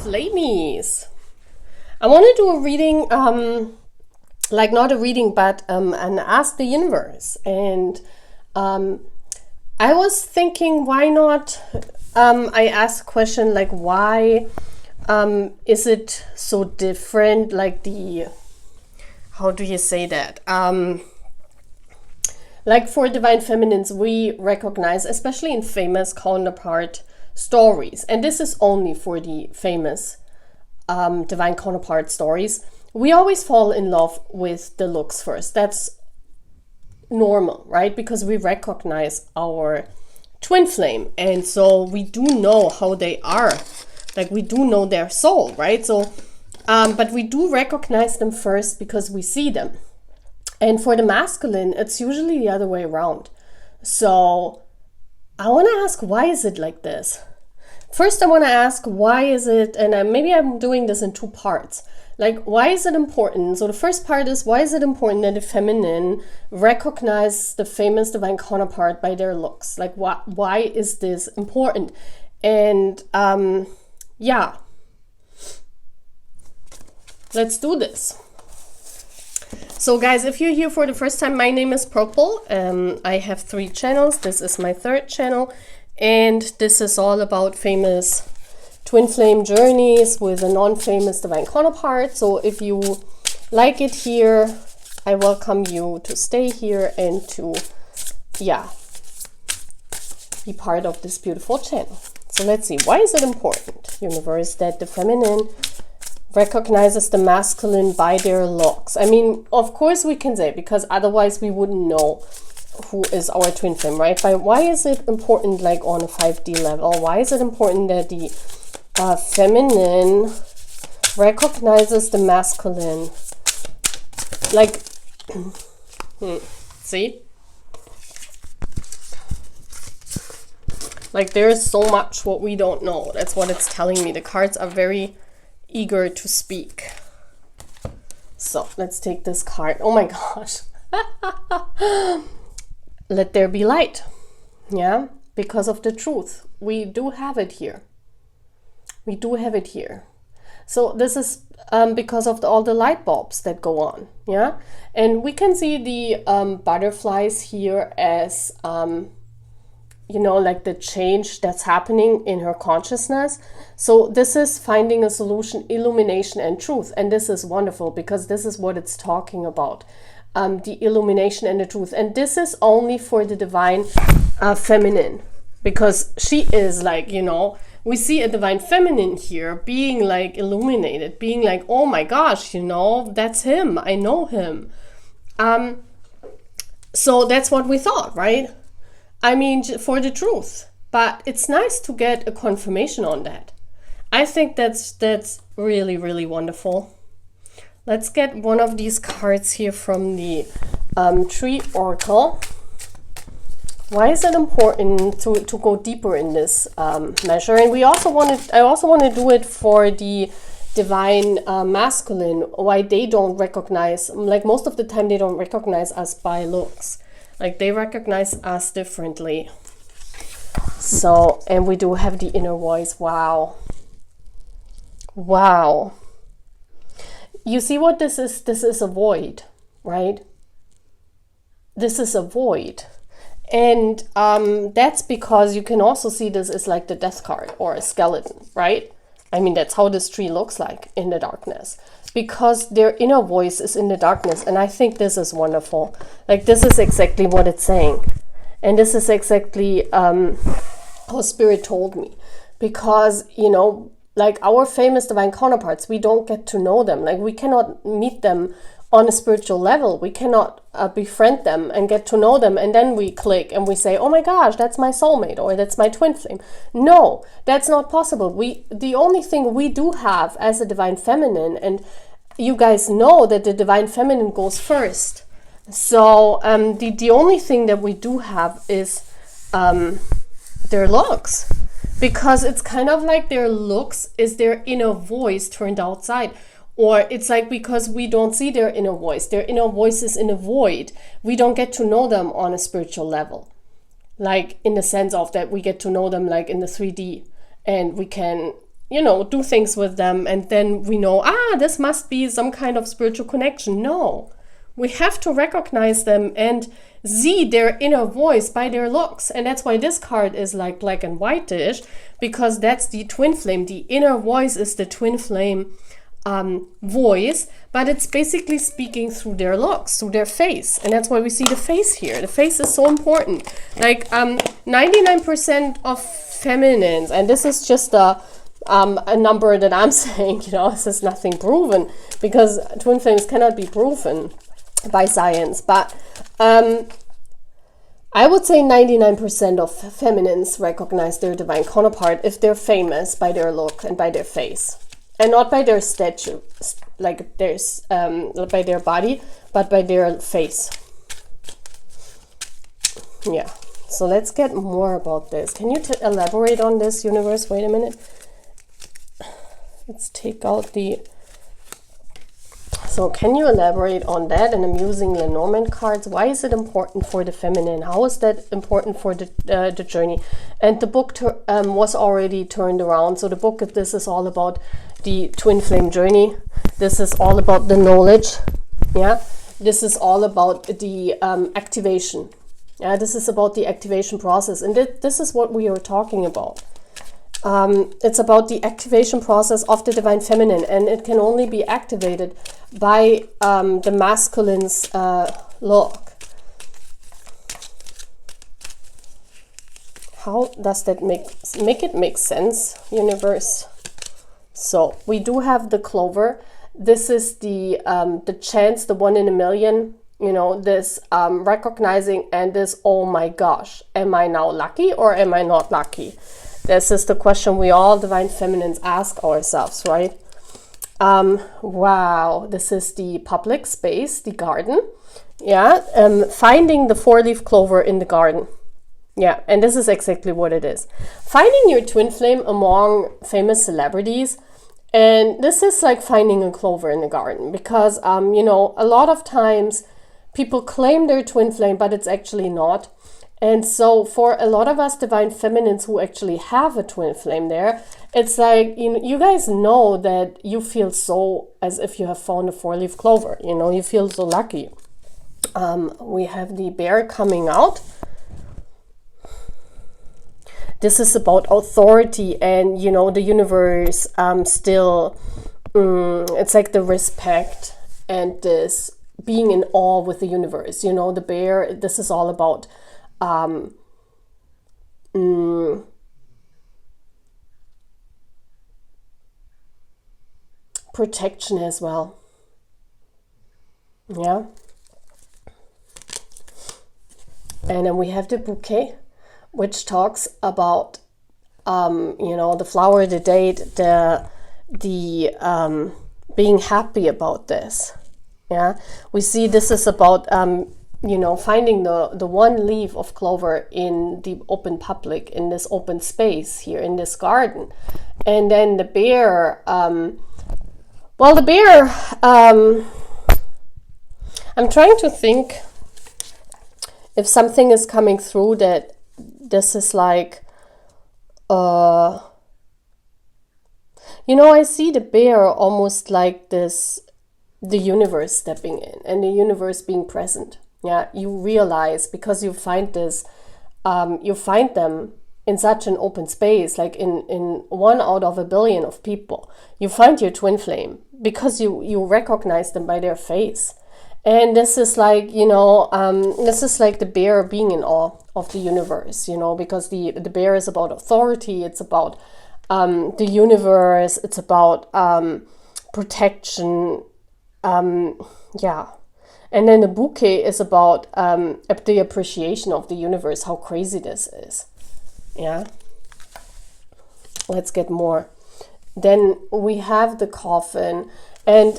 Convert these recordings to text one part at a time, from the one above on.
Flamies. I want to do a reading, like not a reading, but an Ask the Universe. And I was thinking, why not? I asked a question like, why is it so different? Like how do you say that? Like for Divine Feminines, we recognize, especially in famous counterpart stories, and this is only for the famous divine counterpart stories, we always fall in love with the looks first. That's normal, right? Because we recognize our twin flame, and so we do know how they are, like we do know their soul, right? So but we do recognize them first because we see them. And for the masculine, it's usually the other way around. So I want to ask, why is it like this? First, I want to ask, why is it, and maybe I'm doing this in two parts. Like, why is it important? So the first part is, why is it important that the feminine recognize the famous divine counterpart by their looks? Like, why is this important? And yeah, let's do this. So guys, if you're here for the first time, my name is Purple. I have 3 channels. This is my 3rd channel. And this is all about famous twin flame journeys with a non-famous divine counterpart. So if you like it here, I welcome you to stay here and to, yeah, be part of this beautiful channel. So let's see, why is it important, universe, that the feminine recognizes the masculine by their looks? I mean, of course we can say, because otherwise we wouldn't know who is our twin flame, right? But why is it important, like on a 5D level? Why is it important that the feminine recognizes the masculine? Like, see? Like there is so much what we don't know. That's what it's telling me. The cards are very eager to speak. So let's take this card. Oh my gosh. Let there be light. Yeah, because of the truth. We do have it here. We do have it here. So this is because of all the light bulbs that go on. Yeah, and we can see the butterflies here as you know, like the change that's happening in her consciousness. So this is finding a solution, illumination and truth. And this is wonderful because this is what it's talking about. The illumination and the truth. And this is only for the divine feminine, because she is like, you know, we see a divine feminine here being like illuminated, being like, oh my gosh, you know, that's him. I know him. So that's what we thought, right? I mean, for the truth. But it's nice to get a confirmation on that. I think that's really, really wonderful. Let's get one of these cards here from the Tree Oracle. Why is it important to go deeper in this measure? And I also want to do it for the divine masculine. Why they don't recognize, like most of the time they don't recognize us by looks. Like they recognize us differently. So, and we do have the inner voice. Wow. Wow. You see what this is? This is a void, right? This is a void. And that's because you can also see this as like the death card or a skeleton, right? I mean, that's how this tree looks like in the darkness, because their inner voice is in the darkness. And I think this is wonderful. Like this is exactly what it's saying. And this is exactly how Spirit told me, because, you know, like our famous divine counterparts, we don't get to know them. Like we cannot meet them on a spiritual level. We cannot befriend them and get to know them, and then we click and we say, oh my gosh, that's my soulmate, or that's my twin flame. No, that's not possible. The only thing we do have as a divine feminine, and you guys know that the divine feminine goes first. So the only thing that we do have is their looks. Because it's kind of like their looks is their inner voice turned outside. Or it's like because we don't see their inner voice is in a void. We don't get to know them on a spiritual level, like in the sense of that we get to know them like in the 3D, and we can, you know, do things with them, and then we know, this must be some kind of spiritual connection. No, we have to recognize them and see their inner voice by their looks. And that's why this card is like black and whitish, because that's the twin flame. The inner voice is the twin flame voice, but it's basically speaking through their looks, through their face. And that's why we see the face here. The face is so important. Like 99% of feminines, and this is just a number that I'm saying, you know, this is nothing proven, because twin flames cannot be proven by science, but I would say 99% of feminines recognize their divine counterpart if they're famous by their look and by their face. And not by their statue, like there's by their body, but by their face. Yeah. So let's get more about this. Can you elaborate on this, universe? Wait a minute. Let's take out the. So can you elaborate on that? And I'm using Lenormand cards. Why is it important for the feminine? How is that important for the journey? And the book was already turned around. So the book, this is all about the twin flame journey. This is all about the knowledge. Yeah. This is all about the activation. Yeah. This is about the activation process. And this is what we are talking about. It's about the activation process of the divine feminine, and it can only be activated by the masculine's look. How does that make it make sense, universe? So we do have the clover. This is the chance, the 1 in a million. You know, this recognizing, and this, oh my gosh, am I now lucky or am I not lucky? This is the question we all divine feminines ask ourselves, right? Wow, this is the public space, the garden. Yeah, finding the 4-leaf clover in the garden. Yeah, and this is exactly what it is. Finding your twin flame among famous celebrities. And this is like finding a clover in the garden, because, you know, a lot of times people claim they're twin flame, but it's actually not. And so for a lot of us divine feminines who actually have a twin flame there, it's like, you know, you guys know that you feel so as if you have found a 4-leaf clover. You know, you feel so lucky. We have the bear coming out. This is about authority and, you know, the universe still, it's like the respect and this being in awe with the universe. You know, the bear, this is all about protection as well. Yeah. And then we have the bouquet, which talks about you know, the flower, the date, the being happy about this. Yeah, we see this is about you know, finding the 1 leaf of clover in the open public, in this open space here in this garden. And then the bear, well, the bear, I'm trying to think if something is coming through that this is like, you know, I see the bear almost like this, the universe stepping in and the universe being present. Yeah, you realize, because you find this, you find them in such an open space, like in 1 out of a billion of people, you find your twin flame because you recognize them by their face. And this is like, you know, this is like the bear being in awe of the universe, you know, because the bear is about authority, it's about the universe, it's about protection, yeah. And then the bouquet is about the appreciation of the universe, how crazy this is. Yeah. Let's get more. Then we have the coffin, and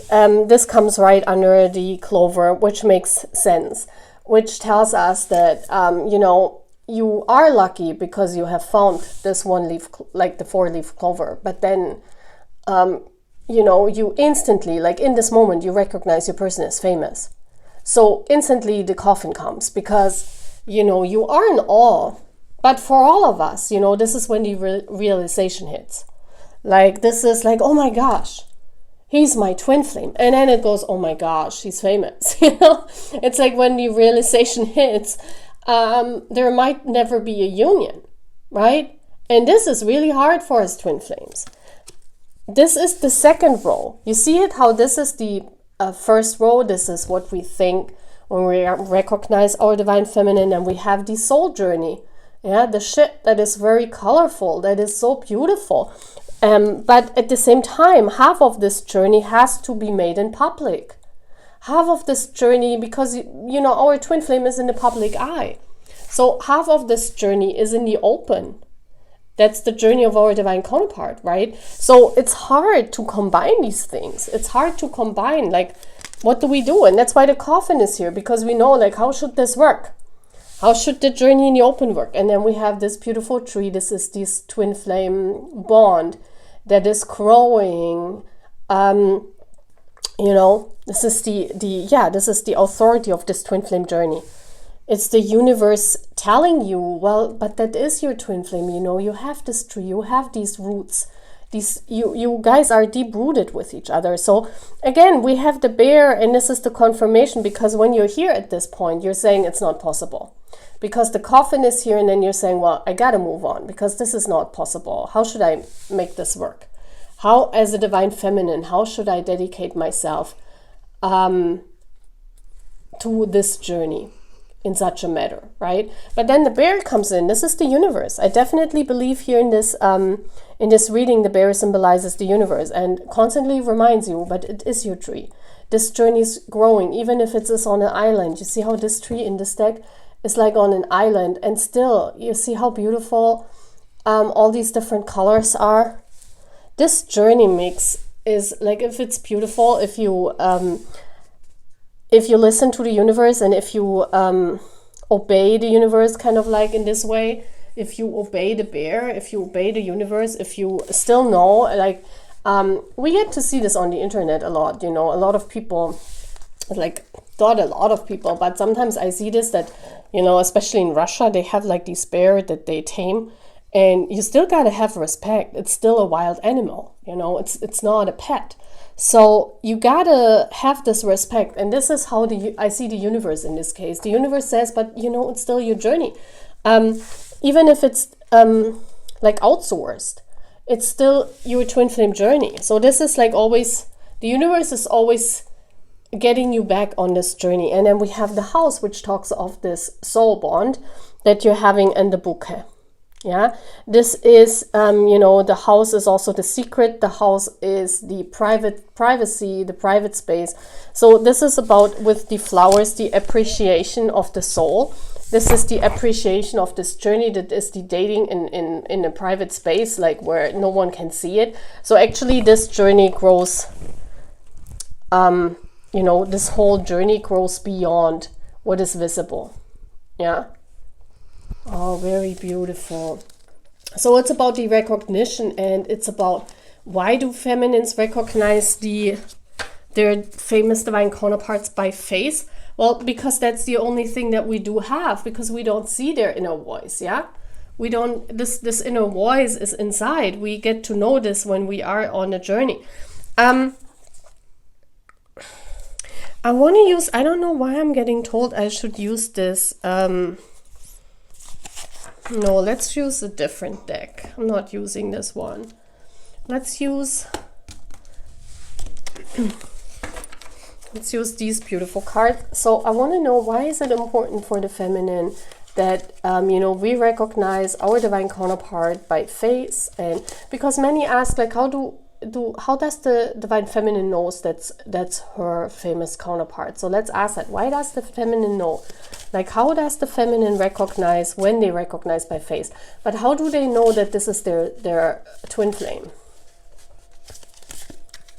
this comes right under the clover, which makes sense, which tells us that, you know, you are lucky because you have found this 1 leaf, like the 4-leaf clover, but then you know, you instantly, like in this moment, you recognize your person as famous. So instantly the coffin comes because, you know, you are in awe. But for all of us, you know, this is when the realization hits. Like, this is like, oh my gosh, he's my twin flame. And then it goes, oh my gosh, he's famous. You know, it's like when the realization hits, there might never be a union, right? And this is really hard for us twin flames. This is the second row. You see it, how this is the first row. This is what we think when we recognize our divine feminine, and we have the soul journey. Yeah, the shit that is very colorful, that is so beautiful. But at the same time, half of this journey has to be made in public. Half of this journey, because, you know, our twin flame is in the public eye. So half of this journey is in the open. That's the journey of our divine counterpart, right? So it's hard to combine these things. It's hard to combine, like, what do we do? And that's why the coffin is here, because we know, like, how should this work? How should the journey in the open work? And then we have this beautiful tree. This is this twin flame bond that is growing. You know, this is this is the authority of this twin flame journey. It's the universe telling you, well, but that is your twin flame, you know, you have this tree, you have these roots. You guys are deep rooted with each other. So again, we have the bear, and this is the confirmation, because when you're here at this point, you're saying it's not possible. Because the coffin is here, and then you're saying, well, I gotta move on, because this is not possible. How should I make this work? How, as a divine feminine, how should I dedicate myself to this journey in such a matter, right? But then the bear comes in. This is the universe. I definitely believe here in this reading, the bear symbolizes the universe and constantly reminds you, but it is your tree. This journey is growing, even if it is on an island. You see how this tree in this deck is like on an island, and still you see how beautiful all these different colors are. This journey mix is like, if it's beautiful, if you listen to the universe, and if you obey the universe, kind of like in this way, if you obey the bear, if you obey the universe, if you still know, like, we get to see this on the internet a lot, you know, a lot of people, like, not a lot of people, but sometimes I see this, that, you know, especially in Russia, they have like these bear that they tame, and you still gotta have respect. It's still a wild animal, you know, it's not a pet. So you gotta have this respect, and this is how I see the universe in this case. The universe says, but you know, it's still your journey. Even if it's like outsourced, it's still your twin flame journey. So this is like always, the universe is always getting you back on this journey. And then we have the house, which talks of this soul bond that you're having in the bouquet. Yeah, this is, you know, the house is also the secret. The house is the privacy, the private space. So this is about, with the flowers, the appreciation of the soul. This is the appreciation of this journey, that is the dating in a private space, like where no one can see it. So actually this journey grows, you know, this whole journey grows beyond what is visible. Yeah. Oh, very beautiful. So it's about the recognition, and it's about, why do feminines recognize their famous divine counterparts by face? Well, because that's the only thing that we do have, because we don't see their inner voice, yeah? We don't, this inner voice is inside. We get to know this when we are on a journey. I want to use, I don't know why I'm getting told I should use this, no, let's use a different deck. I'm not using this one. Let's use these beautiful cards. So I want to know, why is it important for the feminine that you know, we recognize our divine counterpart by face? And because many ask, like, how does the divine feminine knows that's her famous counterpart? So let's ask that. Why does the feminine know? Like, how does the feminine recognize when they recognize by face? But how do they know that this is their twin flame?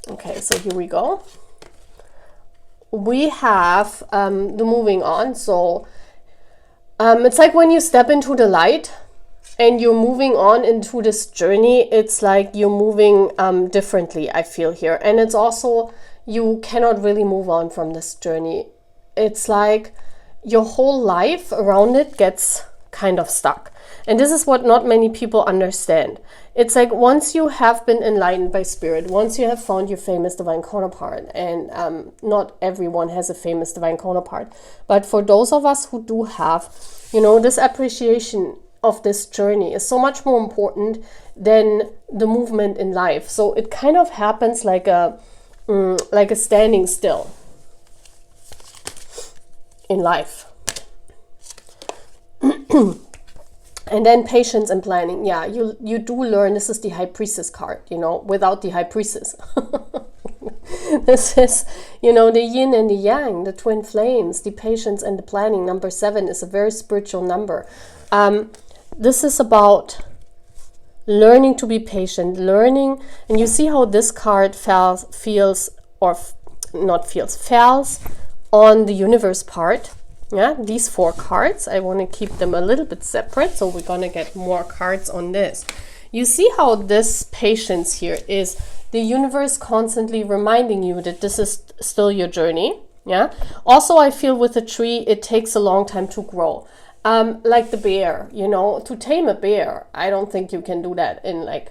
Okay, so here we go. We have the moving on. So it's like when you step into the light, and you're moving on into this journey. It's like you're moving differently, I feel here. And it's also, you cannot really move on from this journey. It's like your whole life around it gets kind of stuck. And this is what not many people understand. It's like once you have been enlightened by spirit, once you have found your famous divine counterpart, and not everyone has a famous divine counterpart, but for those of us who do have, you know, this appreciation of this journey is so much more important than the movement in life. So it kind of happens like a standing still in life. And then patience and planning. Yeah, you do learn. This is the High Priestess card, you know, without the High Priestess. This is, you know, the yin and the yang, the twin flames, the patience and the planning. Number 7 is a very spiritual number. This is about learning to be patient, learning, and you see how this card falls on the universe part. Yeah, these 4 cards, I want to keep them a little bit separate, so we're going to get more cards on this. You see how this patience here is the universe constantly reminding you that this is still your journey. Yeah. Also, I feel with a tree, it takes a long time to grow. Like the bear, you know, to tame a bear, I don't think you can do that in like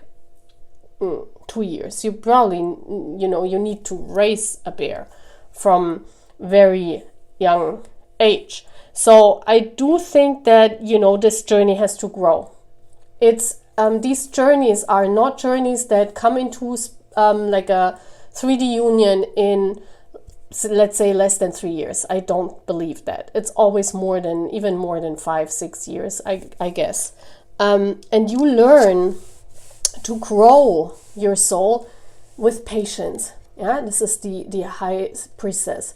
2 years. You probably, you know, you need to raise a bear from very young age. So I do think that, you know, this journey has to grow. It's these journeys are not journeys that come into like a 3D union in, let's say, less than 3 years. I don't believe that. It's always even more than 5-6 years, I guess. And you learn to grow your soul with patience. Yeah, this is the High Priestess.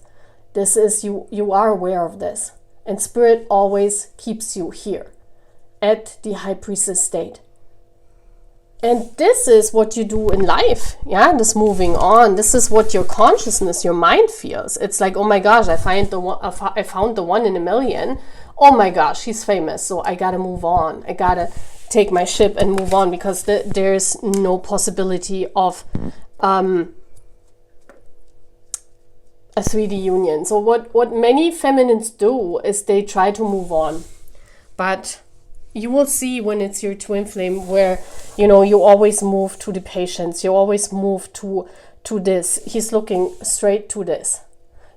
This is, you are aware of this. And Spirit always keeps you here at the High Priestess state. And this is what you do in life. Yeah, this moving on. This is what your consciousness, your mind feels. It's like, oh my gosh, I found the one in a million. Oh my gosh, he's famous. So I gotta move on. I gotta take my ship and move on, because there's no possibility of a 3D union. So what many feminines do is they try to move on. But you will see when it's your twin flame where, you know, you always move to the patience. You always move to this. He's looking straight to this.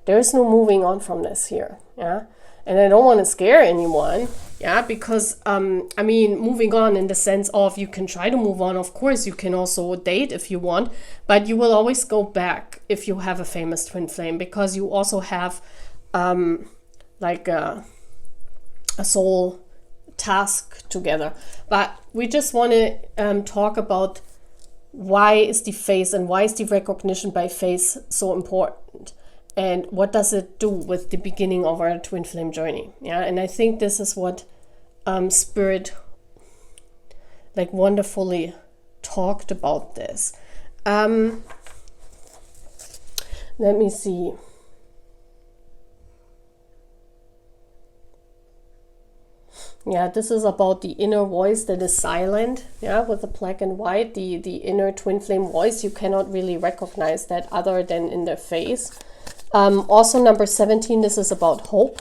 There is no moving on from this here. Yeah. And I don't want to scare anyone. Yeah. Because, I mean, moving on in the sense of you can try to move on. Of course, you can also date if you want. But you will always go back if you have a famous twin flame. Because you also have like a soul task together. But we just want to talk about why is the face and why is the recognition by face so important, and what does it do with the beginning of our twin flame journey. Yeah, and I think this is what Spirit like wonderfully talked about this. Let me see. Yeah, this is about the inner voice that is silent. Yeah, with the black and white, the inner twin flame voice, you cannot really recognize that other than in their face. Also, number 17, this is about hope.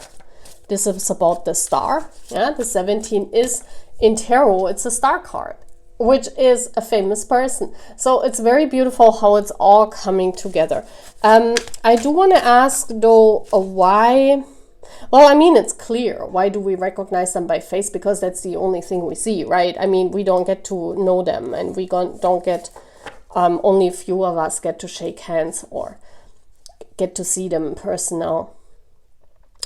This is about the star. Yeah, the 17 is in tarot, it's a star card, which is a famous person. So it's very beautiful how it's all coming together. I do want to ask though, why? Well, I mean, it's clear. Why do we recognize them by face? Because that's the only thing we see, right? I mean, we don't get to know them, and we don't get, only a few of us get to shake hands or get to see them in person now.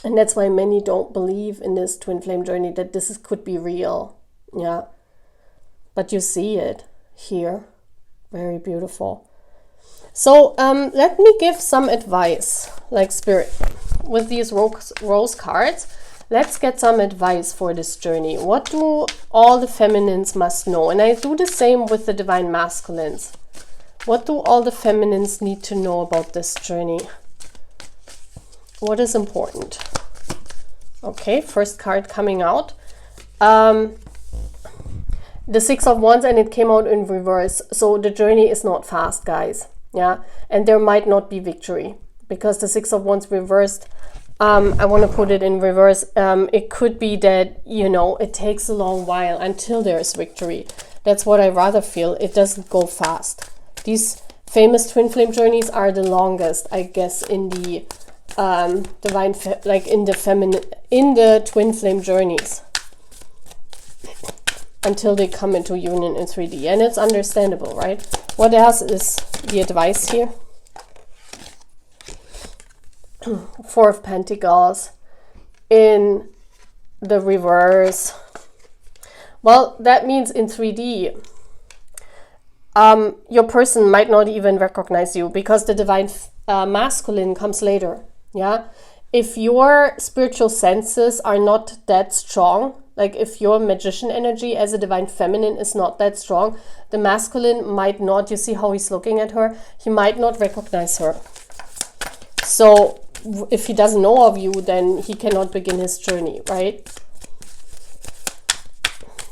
And that's why many don't believe in this twin flame journey, that this could be real. Yeah. But you see it here. Very beautiful. So let me give some advice, like Spirit. With these rose cards, let's get some advice for this journey. What do all the feminines must know? And I do the same with the divine masculines. What do all the feminines need to know about this journey? What is important? Okay, first card coming out. the Six of Wands, and it came out in reverse. So the journey is not fast, guys. Yeah, and there might not be victory because the Six of Wands reversed. I want to put it in reverse. It could be that, you know, it takes a long while until there is victory. That's what I rather feel. It doesn't go fast. These famous twin flame journeys are the longest, I guess, in the divine, like in the feminine, in the twin flame journeys, until they come into union in 3D. And it's understandable, right? What else is the advice here? Four of Pentacles in the reverse. Well, that means in 3D, your person might not even recognize you because the divine masculine comes later. Yeah, if your spiritual senses are not that strong, like if your magician energy as a divine feminine is not that strong, the masculine might not, you see how he's looking at her, he might not recognize her. So if he doesn't know of you, then he cannot begin his journey, right?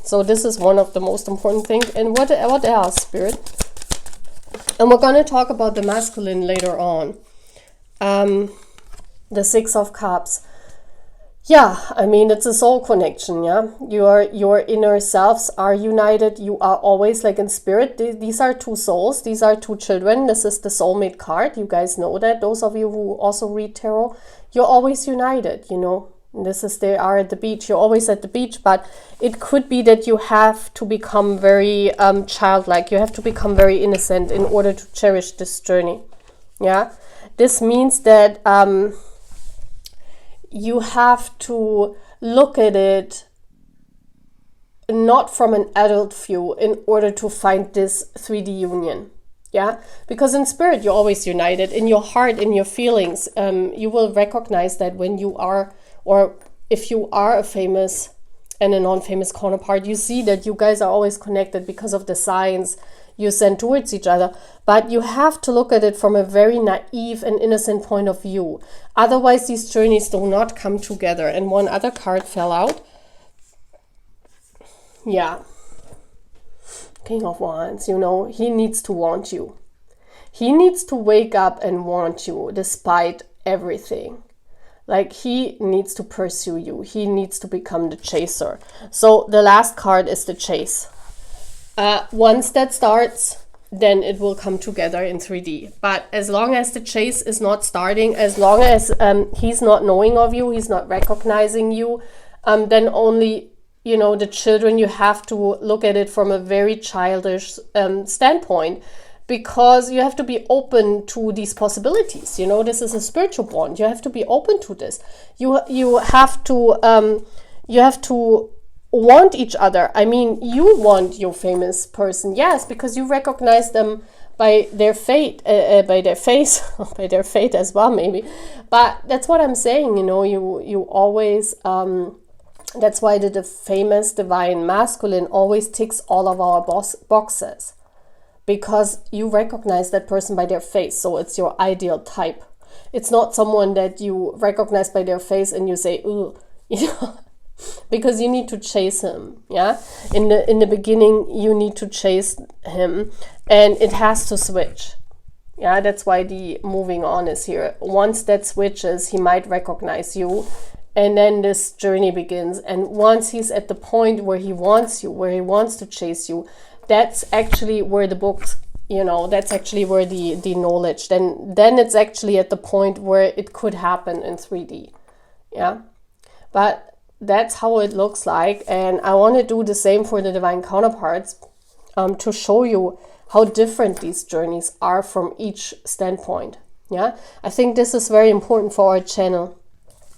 So this is one of the most important things. And what else, Spirit? And we're going to talk about the masculine later on. The Six of Cups. Yeah, I mean, it's a soul connection, yeah? Your inner selves are united. You are always, like in spirit, these are two souls. These are two children. This is the soulmate card. You guys know that. Those of you who also read tarot, you're always united, you know? This is, they are at the beach. You're always at the beach, but it could be that you have to become very childlike. You have to become very innocent in order to cherish this journey, yeah? This means that you have to look at it not from an adult view in order to find this 3D union. Yeah, because in spirit, you're always united. In your heart, in your feelings, you will recognize that when you are, or if you are a famous and a non-famous counterpart, you see that you guys are always connected because of the signs you send towards each other. But you have to look at it from a very naive and innocent point of view. Otherwise, these journeys do not come together. And one other card fell out. Yeah. King of Wands, you know, he needs to want you. He needs to wake up and want you despite everything. Like, he needs to pursue you. He needs to become the chaser. So the last card is the chase. Once that starts, then it will come together in 3D. But as long as the chase is not starting, as long as he's not knowing of you, he's not recognizing you, then only, you know, the children, you have to look at it from a very childish standpoint, because you have to be open to these possibilities. You know, this is a spiritual bond. You have to be open to this. You have to want each other. I mean, you want your famous person, yes, because you recognize them by their fate, by their face, by their fate as well, maybe. But that's what I'm saying. You know, you always. That's why the famous divine masculine always ticks all of our boxes, because you recognize that person by their face. So it's your ideal type. It's not someone that you recognize by their face and you say, ooh, you know. Because you need to chase him, yeah? In the beginning, you need to chase him, and it has to switch. Yeah, that's why the moving on is here. Once that switches, he might recognize you, and then this journey begins. And once he's at the point where he wants you, where he wants to chase you, that's actually where the books, you know, that's actually where the knowledge, then it's actually at the point where it could happen in 3D, yeah? But that's how it looks like. And I want to do the same for the divine counterparts, to show you how different these journeys are from each standpoint. Yeah, I think this is very important for our channel,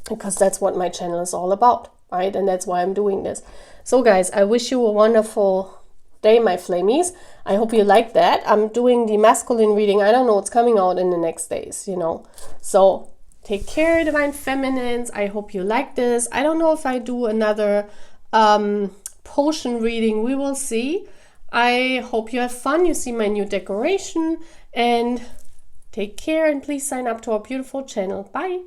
because that's what my channel is all about, right? And that's why I'm doing this. So guys, I wish you a wonderful day, my flamies. I hope you like that. I'm doing the masculine reading. I don't know what's coming out in the next days, you know. So take care, divine feminines. I hope you like this. I don't know if I do another potion reading. We will see. I hope you have fun. You see my new decoration. And take care, and please sign up to our beautiful channel. Bye.